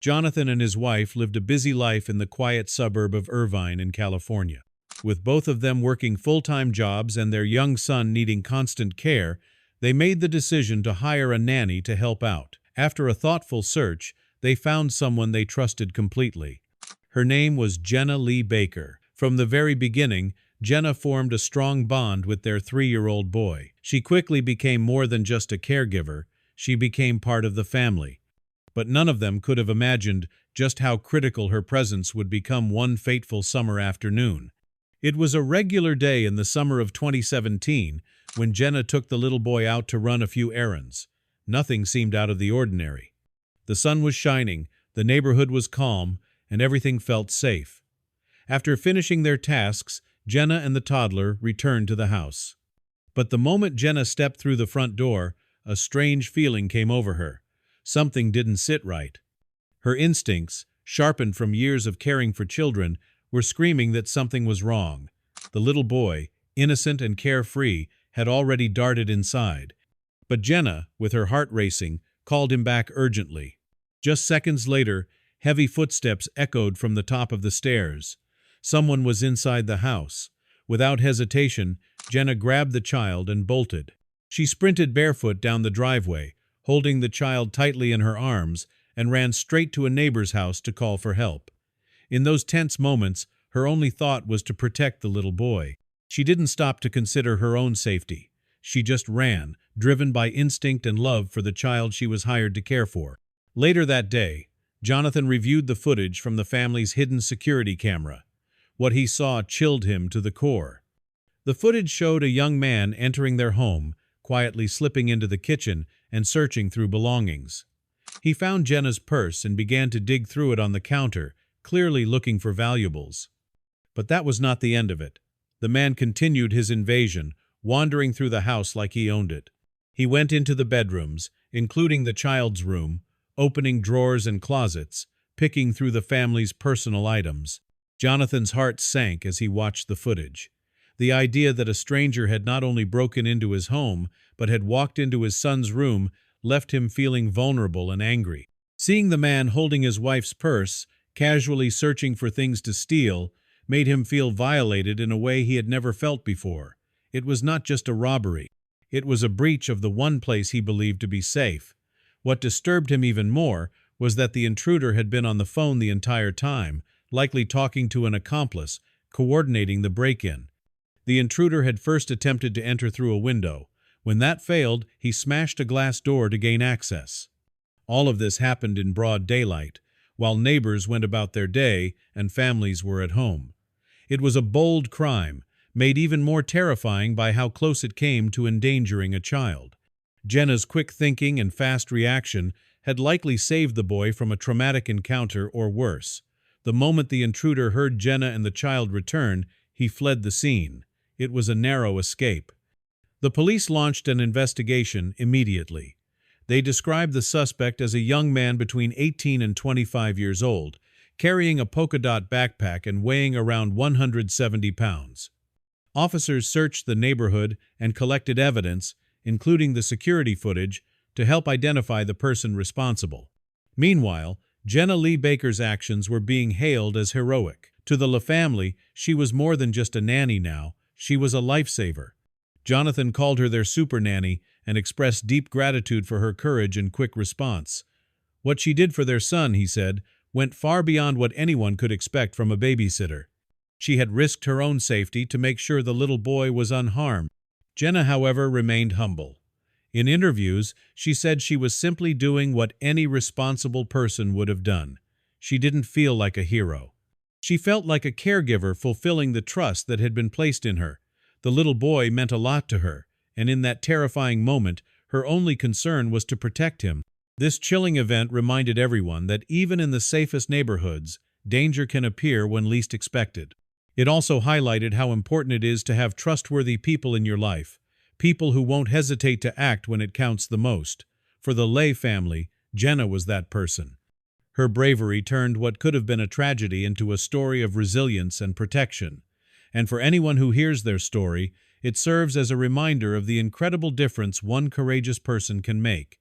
Jonathan and his wife lived a busy life in the quiet suburb of Irvine in California. With both of them working full-time jobs and their young son needing constant care, they made the decision to hire a nanny to help out. After a thoughtful search, they found someone they trusted completely. Her name was Jenna Lee Baker. From the very beginning, Jenna formed a strong bond with their 3-year-old boy. She quickly became more than just a caregiver, she became part of the family. But none of them could have imagined just how critical her presence would become one fateful summer afternoon. It was a regular day in the summer of 2017 when Jenna took the little boy out to run a few errands. Nothing seemed out of the ordinary. The sun was shining, the neighborhood was calm, and everything felt safe. After finishing their tasks, Jenna and the toddler returned to the house. But the moment Jenna stepped through the front door, a strange feeling came over her. Something didn't sit right. Her instincts, sharpened from years of caring for children, were screaming that something was wrong. The little boy, innocent and carefree, had already darted inside. But Jenna, with her heart racing, called him back urgently. Just seconds later, heavy footsteps echoed from the top of the stairs. Someone was inside the house. Without hesitation, Jenna grabbed the child and bolted. She sprinted barefoot down the driveway, holding the child tightly in her arms, and ran straight to a neighbor's house to call for help. In those tense moments, her only thought was to protect the little boy. She didn't stop to consider her own safety. She just ran, driven by instinct and love for the child she was hired to care for. Later that day, Jonathan reviewed the footage from the family's hidden security camera. What he saw chilled him to the core. The footage showed a young man entering their home, quietly slipping into the kitchen and searching through belongings. He found Jenna's purse and began to dig through it on the counter, clearly looking for valuables. But that was not the end of it. The man continued his invasion, wandering through the house like he owned it. He went into the bedrooms, including the child's room, opening drawers and closets, picking through the family's personal items. Jonathan's heart sank as he watched the footage. The idea that a stranger had not only broken into his home, but had walked into his son's room left him feeling vulnerable and angry. Seeing the man holding his wife's purse, casually searching for things to steal, made him feel violated in a way he had never felt before. It was not just a robbery. It was a breach of the one place he believed to be safe. What disturbed him even more was that the intruder had been on the phone the entire time, likely talking to an accomplice, coordinating the break-in. The intruder had first attempted to enter through a window. When that failed, he smashed a glass door to gain access. All of this happened in broad daylight, while neighbors went about their day and families were at home. It was a bold crime, made even more terrifying by how close it came to endangering a child. Jenna's quick thinking and fast reaction had likely saved the boy from a traumatic encounter or worse. The moment the intruder heard Jenna and the child return, he fled the scene. It was a narrow escape. The police launched an investigation immediately. They described the suspect as a young man between 18 and 25 years old, carrying a polka-dot backpack and weighing around 170 pounds. Officers searched the neighborhood and collected evidence, including the security footage, to help identify the person responsible. Meanwhile, Jenna Lee Baker's actions were being hailed as heroic. To the La family, she was more than just a nanny now, she was a lifesaver. Jonathan called her their super nanny and expressed deep gratitude for her courage and quick response. What she did for their son, he said, went far beyond what anyone could expect from a babysitter. She had risked her own safety to make sure the little boy was unharmed. Jenna, however, remained humble. In interviews, she said she was simply doing what any responsible person would have done. She didn't feel like a hero. She felt like a caregiver fulfilling the trust that had been placed in her. The little boy meant a lot to her, and in that terrifying moment, her only concern was to protect him. This chilling event reminded everyone that even in the safest neighborhoods, danger can appear when least expected. It also highlighted how important it is to have trustworthy people in your life, people who won't hesitate to act when it counts the most. For the Lee family, Jenna was that person. Her bravery turned what could have been a tragedy into a story of resilience and protection. And for anyone who hears their story, it serves as a reminder of the incredible difference one courageous person can make.